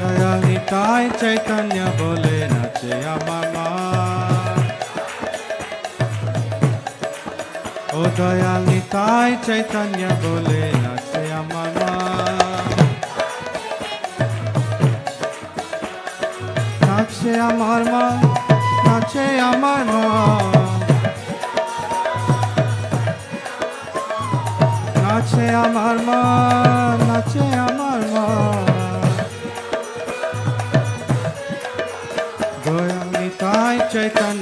দয়াল নিতাই চৈতন্য বলে নাচে আমার মা। ও দয়াল নিতাই চৈতন্য বলে নাচে আমার মা। নাচে আমার মা, নাচে আমার মা, নাচে আমার মা, নাচে আমার মা। দয়াল নিতাই চৈতন্য